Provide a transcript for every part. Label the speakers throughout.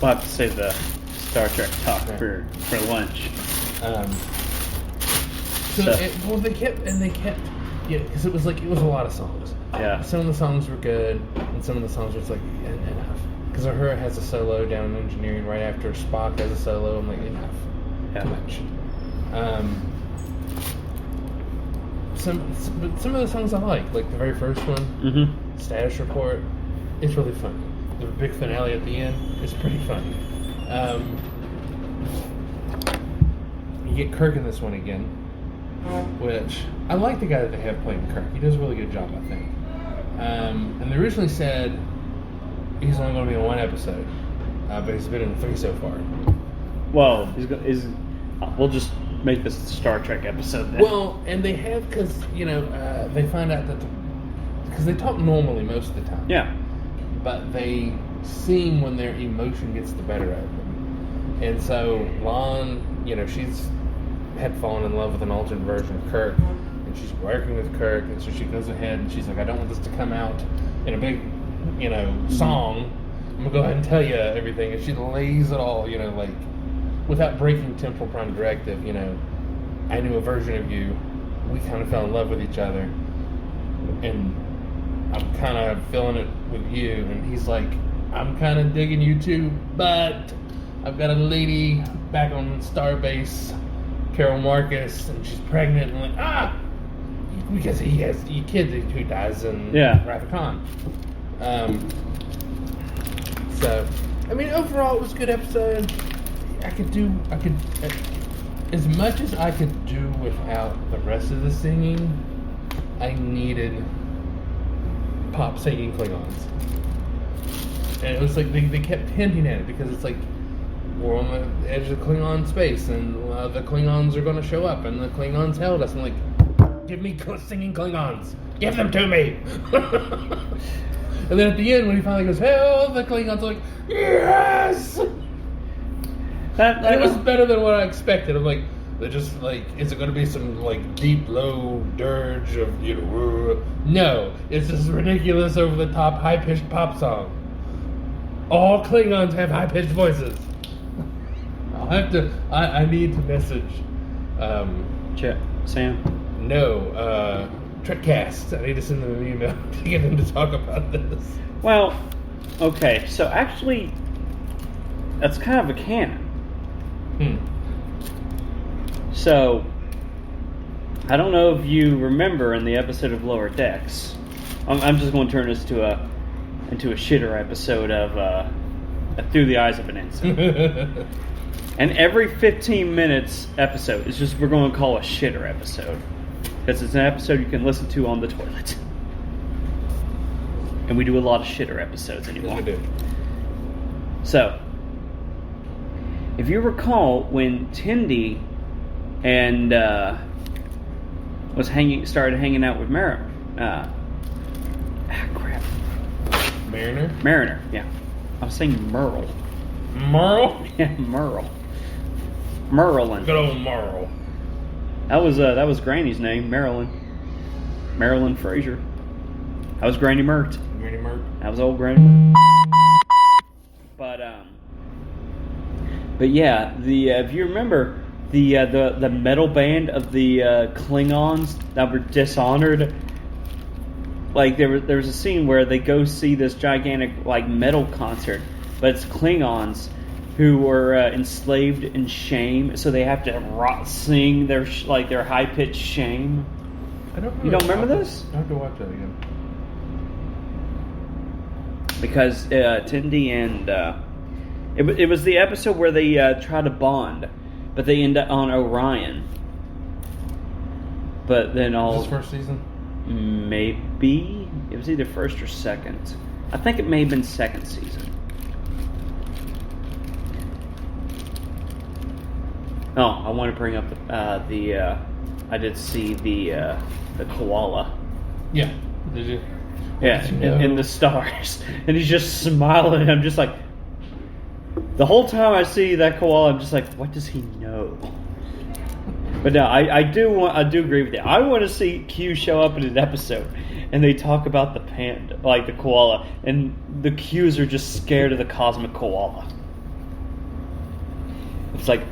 Speaker 1: We'll have to save the Star Trek talk for lunch.
Speaker 2: They kept, because it was a lot of songs.
Speaker 1: Yeah.
Speaker 2: Some of the songs were good, and some of the songs were just like, enough. Because Uhura has a solo down in engineering right after Spock has a solo. I'm like, enough.
Speaker 1: Yeah.
Speaker 2: Too much. Some of the songs I like the very first one, Status Report, it's really funny. The big finale at the end is pretty funny. You get Kirk in this one again, which I like the guy that they have playing Kirk. He does a really good job, I think. And they originally said he's only going to be in one episode, but he's been in 3 so far.
Speaker 1: Well, we'll just make this a Star Trek episode then.
Speaker 2: Well, and they have, because, they find out that, because they talk normally most of the time.
Speaker 1: Yeah.
Speaker 2: But they seem when their emotion gets the better of them. And so Lon, she's had fallen in love with an alternate version of Kirk, and she's working with Kirk, and so she goes ahead and she's like, I don't want this to come out in a big, song. I'm going to go ahead and tell you everything. And she lays it all, without breaking Temporal Prime Directive, I knew a version of you. We kind of fell in love with each other. And I'm kind of feeling it with you. And he's like, I'm kind of digging you too, but I've got a lady back on Starbase, Carol Marcus, and she's pregnant. And I'm like, because he has a kid who dies in Wrath of Khan. So, overall, it was a good episode. As much as I could do without the rest of the singing, I needed pop singing Klingons. And it was like they kept hinting at it, because it's like we're on the edge of Klingon space, and the Klingons are going to show up, and the Klingons held us. I'm like, give me singing Klingons, give them to me. And then at the end, when he finally goes, hell, the Klingons are like, yes. It was better than what I expected. I'm like, they're just like, is it going to be some deep, low dirge of no, it's just ridiculous, over the top, high pitched pop song. All Klingons have high pitched voices. I'll have to. I need to message.
Speaker 1: Sam.
Speaker 2: No, Trekcast. I need to send them an email to get them to talk about this.
Speaker 1: Well, okay, so actually, that's kind of a canon. So, I don't know if you remember in the episode of Lower Decks. I'm just going to turn this into a shitter episode of Through the Eyes of an Ensign. And every 15 minutes episode is just, we're going to call a shitter episode, because it's an episode you can listen to on the toilet. And we do a lot of shitter episodes anymore.
Speaker 2: Yes, we do.
Speaker 1: So, if you recall, when Tendi and started hanging out with Mariner, yeah. I was saying Merle.
Speaker 2: Merle?
Speaker 1: Yeah, Merle. Merlin.
Speaker 2: Good old Merle.
Speaker 1: That was Granny's name, Marilyn. Marilyn Fraser. That was Granny Mert.
Speaker 2: Granny Mert.
Speaker 1: That was old Granny Mert. But yeah, if you remember the metal band of the Klingons that were dishonored, there was a scene where they go see this gigantic metal concert, but it's Klingons who were enslaved in shame, so they have to sing their high pitched shame.
Speaker 2: I don't remember.
Speaker 1: You don't remember this?
Speaker 2: I have to watch that again.
Speaker 1: Because Tendi and it was the episode where they try to bond, but they end up on Orion. But then
Speaker 2: Was this first season?
Speaker 1: Maybe it was either first or second. I think it may have been second season. Oh, I want to bring up I did see the koala.
Speaker 2: Yeah. Did you?
Speaker 1: Yeah, in the stars, and he's just smiling, and I'm just like, the whole time I see that koala, I'm just like, what does he know? But no, I do agree with you. I want to see Q show up in an episode, and they talk about the panda, the koala, and the Qs are just scared of the cosmic koala. It's like,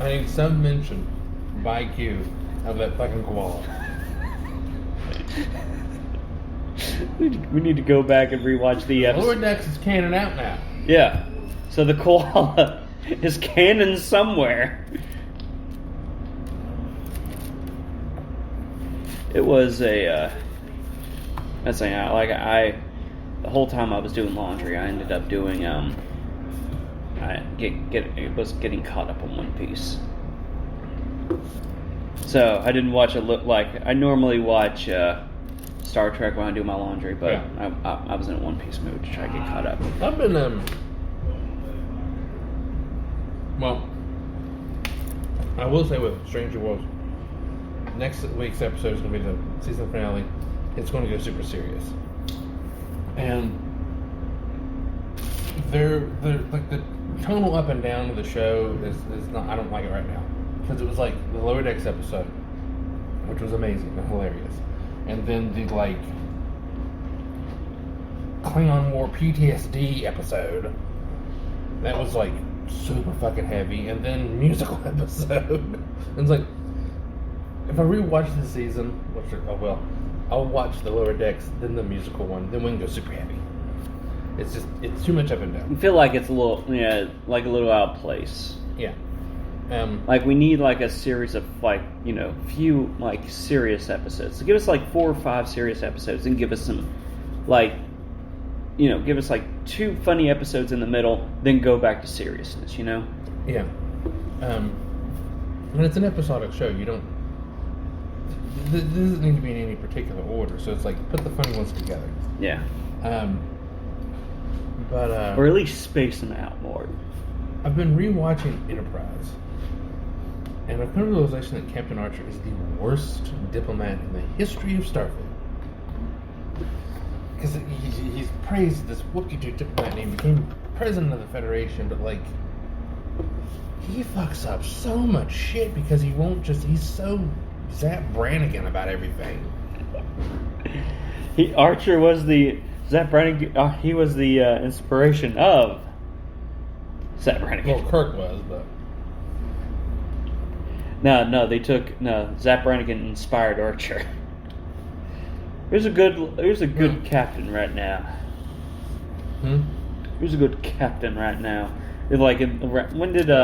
Speaker 2: I need some mention by Q of that fucking koala.
Speaker 1: we need to go back and rewatch the episode.
Speaker 2: Lower Decks is canon out now.
Speaker 1: Yeah. So the koala is canon somewhere. It was the whole time I was doing laundry, I ended up doing it was getting caught up on One Piece. So I didn't watch I normally watch Star Trek when I do my laundry, but yeah. I was in a One Piece mood to try to get caught up.
Speaker 2: I've been well, I will say with Stranger Worlds, next week's episode is going to be the season finale. It's going to go super serious, and they're like the tonal up and down of the show is not. I don't like it right now because it was like the Lower Decks episode, which was amazing and hilarious, and then the like Klingon War PTSD episode that was like super fucking heavy, and then musical episode. And it's like, if I rewatch this season, I'll watch the Lower Decks, then the musical one, then we can go super heavy. It's too much up and down.
Speaker 1: I feel like it's a little out of place.
Speaker 2: Yeah.
Speaker 1: Like we need like a series of few like serious episodes. So give us like 4 or 5 serious episodes, and give us some give us like 2 funny episodes in the middle, then go back to seriousness,
Speaker 2: Yeah. And it's an episodic show. You don't. This doesn't need to be in any particular order, so it's like put the funny ones together.
Speaker 1: Yeah.
Speaker 2: Or
Speaker 1: at least space them out more.
Speaker 2: I've been rewatching Enterprise, and I've come to the realization that Captain Archer is the worst diplomat in the history of Starfleet. Because he's praised this whoop-de-doo diplomat, and he became president of the Federation, but like, he fucks up so much shit because he's so Zap Brannigan about everything.
Speaker 1: Archer was the Zap Brannigan. He was the inspiration of Zap Brannigan.
Speaker 2: Well, Kirk was, but
Speaker 1: no. Zap Brannigan inspired Archer. There's a good captain right now. Who's a good captain right now? Like, when did
Speaker 2: it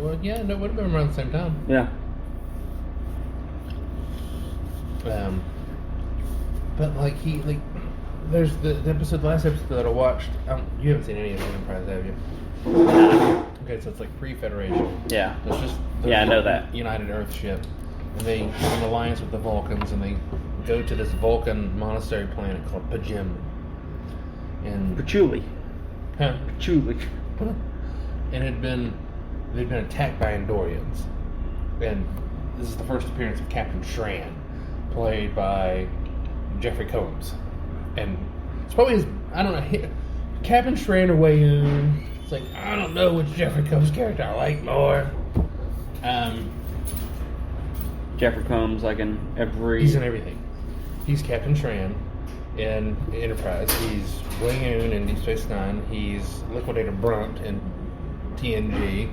Speaker 2: would have been around the same time.
Speaker 1: Yeah.
Speaker 2: But like there's the last episode that I watched. You haven't seen any of the Enterprise, have you? Okay, so it's like pre-Federation.
Speaker 1: Yeah.
Speaker 2: I
Speaker 1: know that
Speaker 2: United Earth ship, and they have an alliance with the Vulcans, and they go to this Vulcan monastery planet called Pajim. And
Speaker 1: Patchouli.
Speaker 2: Huh?
Speaker 1: Patchouli.
Speaker 2: And they'd been attacked by Andorians, and this is the first appearance of Captain Shran, played by Jeffrey Combs, and it's probably Captain Shran or Wayoon. It's like, I don't know which Jeffrey Combs character I like more.
Speaker 1: Jeffrey Combs, like in every...
Speaker 2: He's in everything. He's Captain Shran in Enterprise. He's Wayoon in Deep Space Nine. He's Liquidator Brunt in TNG.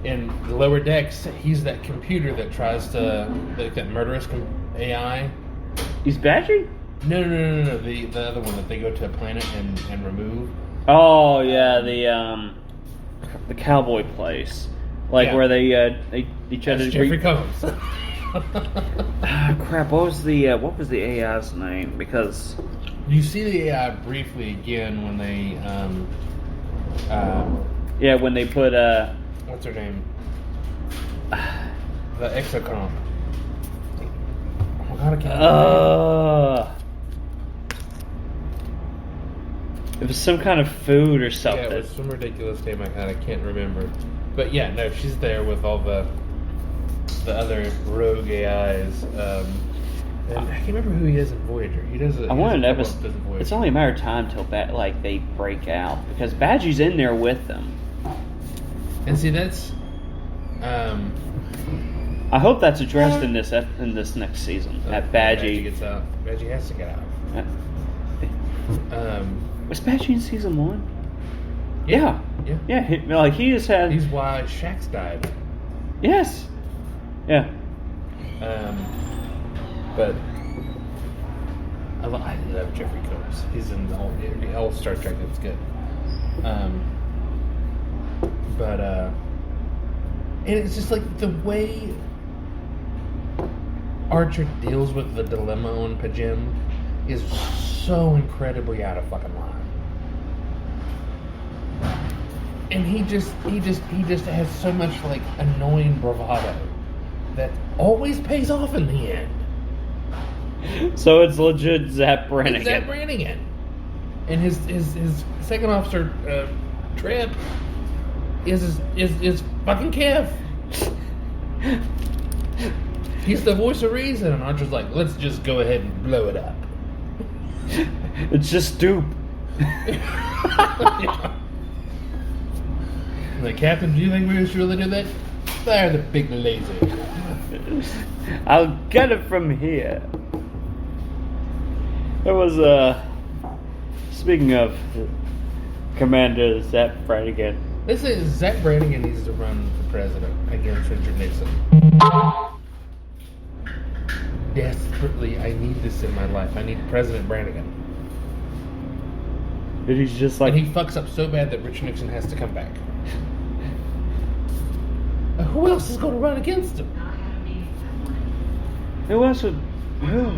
Speaker 2: In the Lower Decks, he's that computer that tries to... that murderous AI.
Speaker 1: He's Badgie?
Speaker 2: No. The other one that they go to a planet and remove.
Speaker 1: Oh, yeah, the cowboy place. Like, where they try to...
Speaker 2: Jeffrey Combs.
Speaker 1: Crap, what was the AI's name? Because...
Speaker 2: You see the AI briefly again when they...
Speaker 1: when they put...
Speaker 2: what's her name? The exocomp. Oh, God, I can't remember.
Speaker 1: It was some kind of food or something.
Speaker 2: Yeah, it was some ridiculous name I can't remember. But yeah, no, she's there with all the other rogue AIs. And I can't remember who he is in Voyager. He does.
Speaker 1: I want an episode. It's only a matter of time till they break out, because Badgie's in there with them.
Speaker 2: And see, that's.
Speaker 1: I hope that's addressed in this next season. That Badgie
Speaker 2: gets out. Badgie has to get out.
Speaker 1: Was Badgie in season 1?
Speaker 2: Yeah. Yeah.
Speaker 1: Yeah, he just had.
Speaker 2: He's why Shax died.
Speaker 1: Yes. Yeah.
Speaker 2: But I love Jeffrey Combs. He's in all Star Trek. That's good. And it's just like the way Archer deals with the dilemma on Pajim is so incredibly out of fucking line. And he just has so much like annoying bravado that always pays off in the end.
Speaker 1: So it's legit Zap Brannigan.
Speaker 2: It's Zap Brannigan. And his second officer Trip is fucking Kev. He's the voice of reason, and Archer's like, let's just go ahead and blow it up.
Speaker 1: It's just Stoop.
Speaker 2: Yeah. Like, Captain, do you think we should really do that? Fire the big laser.
Speaker 1: I'll get it from here. There was speaking of Commander Zap Brannigan.
Speaker 2: This is Zap Brannigan needs to run for president against Richard Nixon. Desperately, I need this in my life. I need President Brannigan.
Speaker 1: And he's just like,
Speaker 2: and he fucks up so bad that Richard Nixon has to come back. Who else is going to run against him?
Speaker 1: Who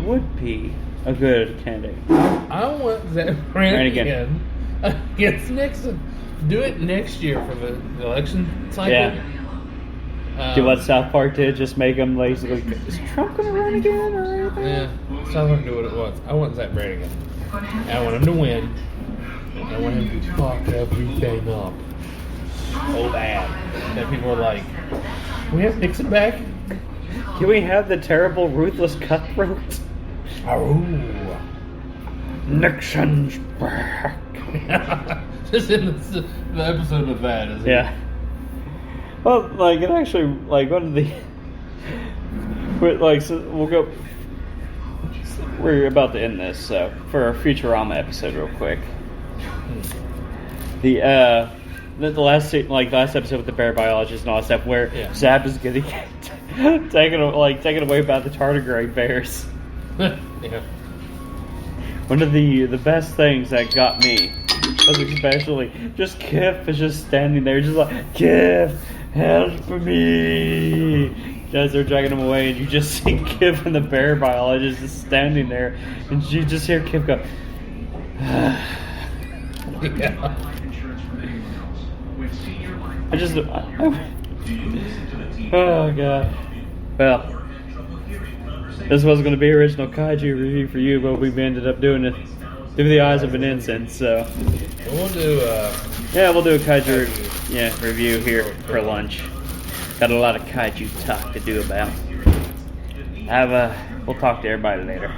Speaker 1: would be a good candidate?
Speaker 2: I want Zap Brannigan against Nixon. Do it next year for the election cycle.
Speaker 1: Yeah. Do what South Park did, just make him basically, is Trump going to run again or anything?
Speaker 2: Yeah, South Park do what it wants. I want Zap Brannigan. I want him to win. I want him to fuck everything up so bad that people are like, we have Nixon back?
Speaker 1: Can we have the terrible, ruthless cutthroat?
Speaker 2: Oh.
Speaker 1: Nixon's back.
Speaker 2: Just in the episode of that, isn't
Speaker 1: yeah.
Speaker 2: it?
Speaker 1: Well, like, it actually, like, one of the... Like, so we'll go... We're about to end this, so, for a Futurama episode real quick. The last episode with the bear biologist and all that stuff, where Zap is getting taken away by the tardigrade bears.
Speaker 2: Yeah.
Speaker 1: One of the best things that got me was especially just Kif is just standing there, just like, Kif, help me! As they're dragging him away, and you just see Kif and the bear biologist just standing there, and you just hear Kif go,
Speaker 2: Yeah.
Speaker 1: oh god. Well, this was going to be original kaiju review for you, but we ended up doing it through the eyes of an infant. So
Speaker 2: We'll do
Speaker 1: we'll do a kaiju review here for lunch. Got a lot of kaiju talk to do about. We'll talk to everybody later.